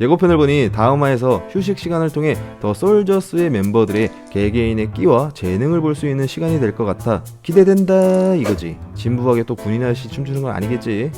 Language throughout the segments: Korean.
예고편을 보니 다음화에서 휴식 시간을 통해 더 솔저스의 멤버들의 개개인의 끼와 재능을 볼 수 있는 시간이 될 것 같아 기대된다 이거지. 진부하게 또 군인 아저씨 춤추는 건 아니겠지?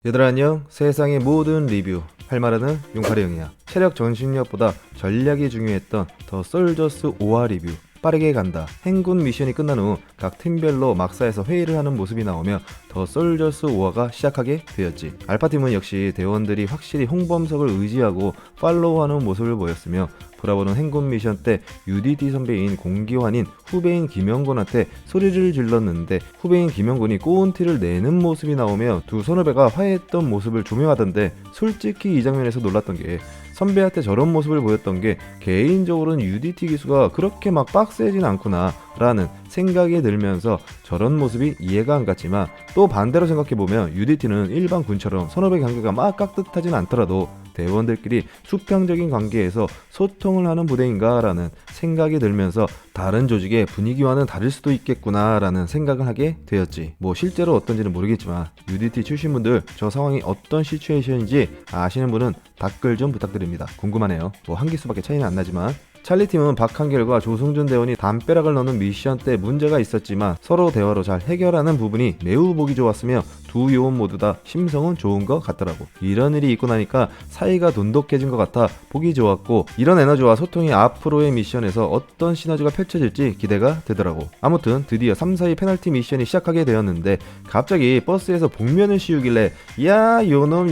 얘들아 안녕. 세상의 모든 리뷰 할 말하는 용팔이 형이야. 체력 전신력보다 전략이 중요했던 더 솔저스 5화 리뷰 빠르게 간다. 행군 미션이 끝난 후 각 팀별로 막사에서 회의를 하는 모습이 나오며 더 솔저스 5화가 시작하게 되었지. 알파팀은 역시 대원들이 확실히 홍범석을 의지하고 팔로우하는 모습을 보였으며 브라보는 행군 미션 때 UDT 선배인 공기환인 후배인 김영곤한테 소리를 질렀는데 후배인 김영곤이 꼬운 티를 내는 모습이 나오며 두 선후배가 화해했던 모습을 조명하던데, 솔직히 이 장면에서 놀랐던 게 선배한테 저런 모습을 보였던 게 개인적으로는 UDT 기수가 그렇게 막 빡세진 않구나 라는 생각이 들면서 저런 모습이 이해가 안 갔지만, 또 반대로 생각해보면 UDT는 일반 군처럼 선후배 관계가 막 깍듯하진 않더라도 대원들끼리 수평적인 관계에서 소통을 하는 부대인가 라는 생각이 들면서 다른 조직의 분위기와는 다를 수도 있겠구나 라는 생각을 하게 되었지. 뭐 실제로 어떤지는 모르겠지만 UDT 출신분들 저 상황이 어떤 시츄에이션인지 아시는 분은 댓글 좀 부탁드립니다. 궁금하네요. 뭐 한 기수밖에 차이는 안 나지만. 찰리팀은 박한결과 조승준 대원이 담벼락을 넣는 미션 때 문제가 있었지만 서로 대화로 잘 해결하는 부분이 매우 보기 좋았으며 두 요원 모두 다 심성은 좋은 것 같더라고. 이런 일이 있고 나니까 사이가 돈독해진 것 같아 보기 좋았고, 이런 에너지와 소통이 앞으로의 미션에서 어떤 시너지가 펼쳐질지 기대가 되더라고. 아무튼 드디어 3, 4위 페널티 미션이 시작하게 되었는데 갑자기 버스에서 복면을 씌우길래 야 요놈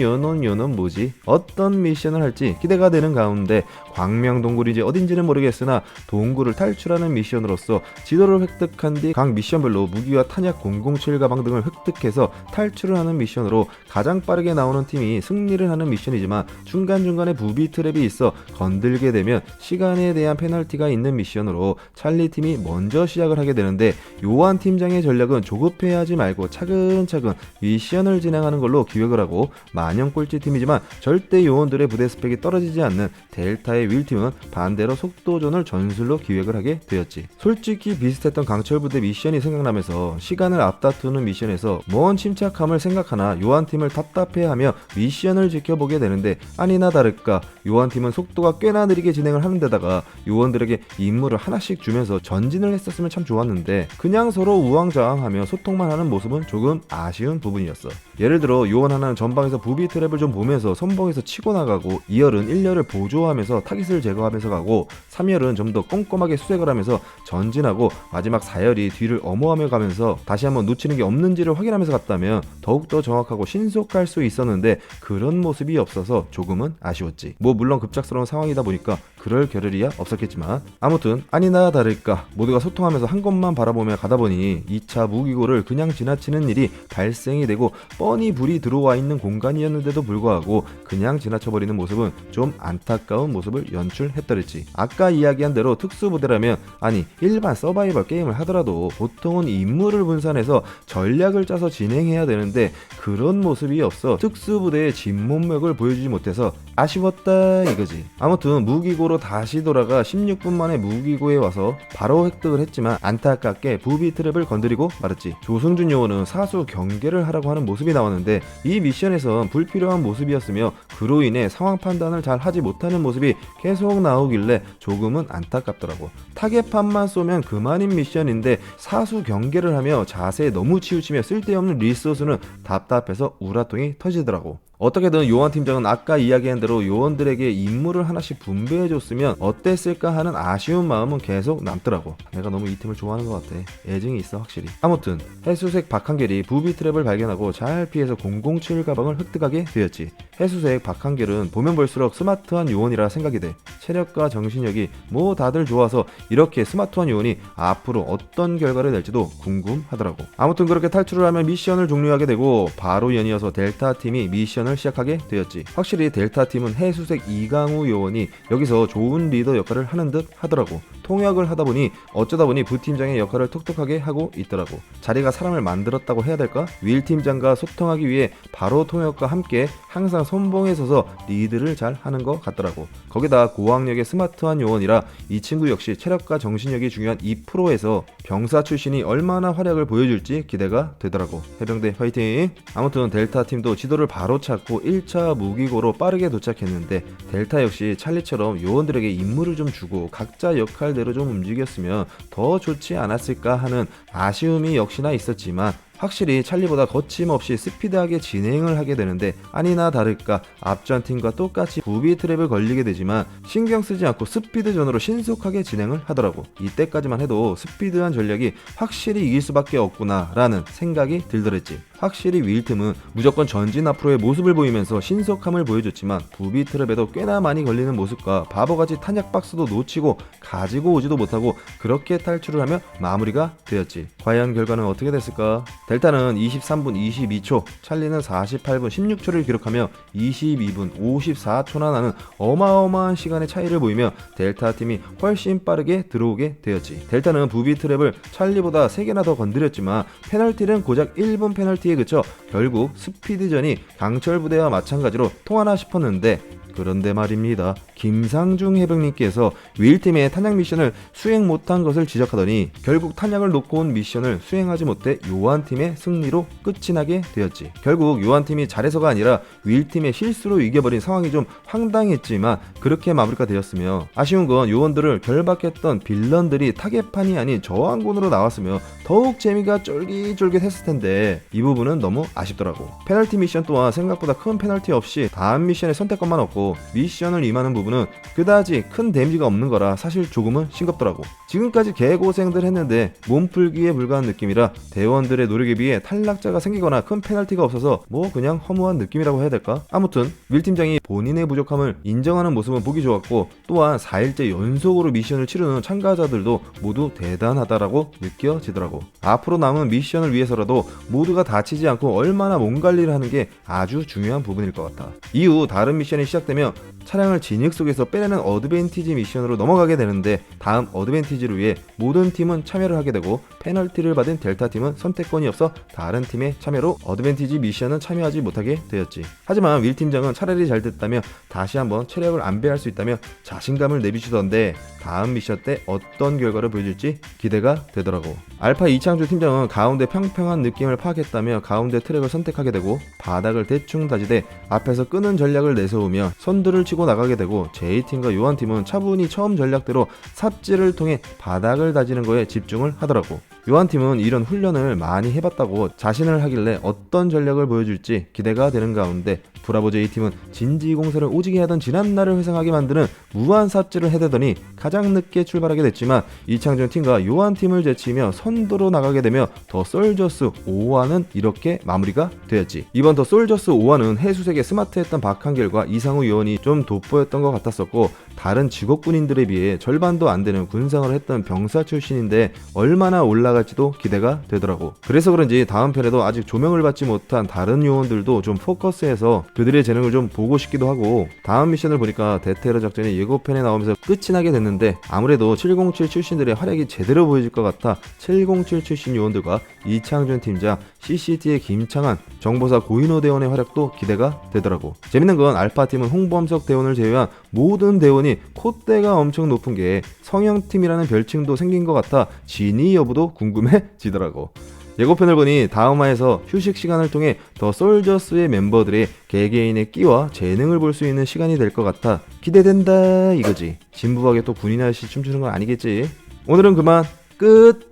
뭐지? 어떤 미션을 할지 기대가 되는 가운데 광명동굴인지 어딘지는 모르겠으나 동굴을 탈출하는 미션으로서 지도를 획득한 뒤 각 미션별로 무기와 탄약 007 가방 등을 획득해서 탈출을 하는 미션으로 가장 빠르게 나오는 팀이 승리를 하는 미션이지만, 중간중간에 부비 트랩이 있어 건들게 되면 시간에 대한 페널티가 있는 미션으로 찰리 팀이 먼저 시작을 하게 되는데, 요한 팀장의 전략은 조급해하지 말고 차근차근 미션을 진행하는 걸로 기획을 하고, 마냥 꼴찌 팀이지만 절대 요원들의 부대 스펙이 떨어지지 않는 델타의 윌팀은 반대로 속도전을 전술로 기획을 하게 되었지. 솔직히 비슷했던 강철 부대 미션이 생각나면서 시간을 앞다투는 미션에서 먼 침착함을 생각하나 요한팀을 답답해하며 미션을 지켜보게 되는데, 아니나 다를까 요한팀은 속도가 꽤나 느리게 진행을 하는 데다가 요원들에게 임무를 하나씩 주면서 전진을 했었으면 참 좋았는데 그냥 서로 우왕좌왕하며 소통만 하는 모습은 조금 아쉬운 부분이었어. 예를 들어 요원 하나는 전방에서 부비 트랩을 좀 보면서 선봉에서 치고 나가고, 2열은 1열을 보조하면서 타깃을 제거하면서 가고, 3열은 좀 더 꼼꼼하게 수색을 하면서 전진하고, 마지막 4열이 뒤를 엄호하며 가면서 다시 한번 놓치는 게 없는지를 확인하면서 갔다면 더욱더 정확하고 신속할 수 있었는데 그런 모습이 없어서 조금은 아쉬웠지. 뭐 물론 급작스러운 상황이다 보니까 그럴 겨를이야 없었겠지만, 아무튼 아니나 다를까 모두가 소통하면서 한 곳만 바라보며 가다 보니 2차 무기고를 그냥 지나치는 일이 발생이 되고, 뻔히 불이 들어와 있는 공간이었는데도 불구하고 그냥 지나쳐버리는 모습은 좀 안타까운 모습을 연출했더랬지. 아까 이야기한 대로 특수부대라면, 아니 일반 서바이벌 게임을 하더라도 보통은 임무를 분산해서 전략을 짜서 진행해야 되는데 그런 모습이 없어 특수부대의 진몸맥을 보여주지 못해서 아쉬웠다 이거지. 아무튼 무기고로 다시 돌아가 16분 만에 무기고에 와서 바로 획득을 했지만 안타깝게 부비 트랩을 건드리고 말았지. 조승준 요원은 사수 경계를 하라고 하는 모습이 나왔는데 이 미션에선 불필요한 모습이었으며 그로 인해 상황 판단을 잘 하지 못하는 모습이 계속 나오길래 조금은 안타깝더라고. 타겟판만 쏘면 그만인 미션인데 사수 경계를 하며 자세에 너무 치우치며 쓸데없는 리소스는 답답해서 우라통이 터지더라고. 어떻게든 요한 팀장은 아까 이야기한 대로 요원들에게 임무를 하나씩 분배해줬으면 어땠을까 하는 아쉬운 마음은 계속 남더라고. 내가 너무 이 팀을 좋아하는 것 같아. 애증이 있어 확실히. 아무튼 해수색 박한결이 부비 트랩을 발견하고 잘 피해서 007 가방을 획득하게 되었지. 해수색 박한결은 보면 볼수록 스마트한 요원이라 생각이 돼. 체력과 정신력이 뭐 다들 좋아서 이렇게 스마트한 요원이 앞으로 어떤 결과를 낼지도 궁금하더라고. 아무튼 그렇게 탈출을 하면 미션을 종료하게 되고 바로 연이어서 델타 팀이 미션을 미션을 시작하게 되었지. 확실히 델타팀은 해수색 이강우 요원이 여기서 좋은 리더 역할을 하는 듯 하더라고. 통역을 하다 보니 어쩌다 보니 부팀장의 역할을 톡톡하게 하고 있더라고. 자리가 사람을 만들었다고 해야 될까? 윌 팀장과 소통하기 위해 바로 통역과 함께 항상 선봉에 서서 리드를 잘 하는 것 같더라고. 거기다 고학력의 스마트한 요원이라 이 친구 역시 체력과 정신력이 중요한 이 프로에서 병사 출신이 얼마나 활약을 보여줄지 기대가 되더라고. 해병대 화이팅! 아무튼 델타 팀도 지도를 바로 찾고 1차 무기고로 빠르게 도착했는데 델타 역시 찰리처럼 요원들에게 임무를 좀 주고 각자 역할대로 좀 움직였으면 더 좋지 않았을까 하는 아쉬움이 역시나 있었지만 확실히 찰리보다 거침없이 스피드하게 진행을 하게 되는데 아니나 다를까 앞전 팀과 똑같이 부비 트랩을 걸리게 되지만 신경 쓰지 않고 스피드전으로 신속하게 진행을 하더라고. 이때까지만 해도 스피드한 전략이 확실히 이길 수밖에 없구나 라는 생각이 들더랬지. 확실히 윌팀은 무조건 전진 앞으로의 모습을 보이면서 신속함을 보여줬지만 부비 트랩에도 꽤나 많이 걸리는 모습과 바보같이 탄약 박스도 놓치고 가지고 오지도 못하고 그렇게 탈출을 하며 마무리가 되었지. 과연 결과는 어떻게 됐을까? 델타는 23분 22초, 찰리는 48분 16초를 기록하며 22분 54초나 나는 어마어마한 시간의 차이를 보이며 델타 팀이 훨씬 빠르게 들어오게 되었지. 델타는 부비 트랩을 찰리보다 3개나 더 건드렸지만 페널티는 고작 1분 페널티에 그쳐 결국 스피드전이 강철 부대와 마찬가지로 통하나 싶었는데 그런데 말입니다. 김상중 해병님께서 윌팀의 탄약 미션을 수행 못한 것을 지적하더니 결국 탄약을 놓고 온 미션을 수행하지 못해 요한팀의 승리로 끝이 나게 되었지. 결국 요한팀이 잘해서가 아니라 윌팀의 실수로 이겨버린 상황이 좀 황당했지만 그렇게 마무리가 되었으며 아쉬운 건 요원들을 결박했던 빌런들이 타겟판이 아닌 저항군으로 나왔으며 더욱 재미가 쫄깃쫄깃했을 텐데 이 부분은 너무 아쉽더라고. 페널티 미션 또한 생각보다 큰 페널티 없이 다음 미션의 선택권만 없고 미션을 임하는 부분은 그다지 큰 데미지가 없는 거라 사실 조금은 싱겁더라고. 지금까지 개고생들 했는데 몸풀기에 불과한 느낌이라 대원들의 노력에 비해 탈락자가 생기거나 큰 페널티가 없어서 뭐 그냥 허무한 느낌이라고 해야 될까? 아무튼 윌 팀장이 본인의 부족함을 인정하는 모습은 보기 좋았고 또한 4일째 연속으로 미션을 치르는 참가자들도 모두 대단하다라고 느껴지더라고. 앞으로 남은 미션을 위해서라도 모두가 다치지 않고 얼마나 몸 관리를 하는 게 아주 중요한 부분일 것 같아. 이후 다른 미션이 시작되면 차량을 진흙 속에서 빼내는 어드밴티지 미션으로 넘어가게 되는데 다음 어드밴티지를 위해 모든 팀은 참여를 하게 되고 페널티를 받은 델타 팀은 선택권이 없어 다른 팀의 참여로 어드밴티지 미션은 참여하지 못하게 되었지. 하지만 윌 팀장은 차라리 잘 됐다며 다시 한번 체력을 안배할 수 있다며 자신감을 내비치던데 다음 미션 때 어떤 결과를 보여줄지 기대가 되더라고. 알파 이창주 팀장은 가운데 평평한 느낌을 파악했다며 가운데 트랙을 선택하게 되고 바닥을 대충 다지되 앞에서 끄는 전략을 내세우며 선두를 치고 나가게 되고 J팀과 요한팀은 차분히 처음 전략대로 삽질을 통해 바닥을 다지는 거에 집중을 하더라고. 요한팀은 이런 훈련을 많이 해봤다고 자신을 하길래 어떤 전략을 보여줄지 기대가 되는 가운데 브라보 J팀은 진지공사를 오지게 하던 지난날을 회상하게 만드는 무한 삽질을 해대더니 가장 늦게 출발하게 됐지만 이창준 팀과 요한팀을 제치며 선두로 나가게 되며 더 솔저스 5화는 이렇게 마무리가 되었지. 이번 더 솔저스 5화는 해수색의 스마트했던 박한결과 이상우 요원이 좀 돋보였던 것 같았었고 다른 직업군인들에 비해 절반도 안 되는 군상을 했던 병사 출신인데 얼마나 올라갈지도 기대가 되더라고. 그래서 그런지 다음 편에도 아직 조명을 받지 못한 다른 요원들도 좀 포커스해서 그들의 재능을 좀 보고 싶기도 하고 다음 미션을 보니까 대테러 작전이 예고편에 나오면서 끝이 나게 됐는데 아무래도 707 출신들의 활약이 제대로 보여질 것 같아 707 출신 요원들과 이창준 팀장, CCT의 김창한, 정보사 고인호 대원의 활약도 기대가 되더라고. 재밌는 건 알파팀은 홍범석 대원을 제외한 모든 대원이 콧대가 엄청 높은 게 성형팀이라는 별칭도 생긴 것 같아 진위 여부도 궁금해지더라고. 예고편을 보니 다음화에서 휴식 시간을 통해 더 솔저스의 멤버들의 개개인의 끼와 재능을 볼 수 있는 시간이 될 것 같아 기대된다 이거지. 진부하게 또 군인 아저씨 춤추는 건 아니겠지. 오늘은 그만 끝.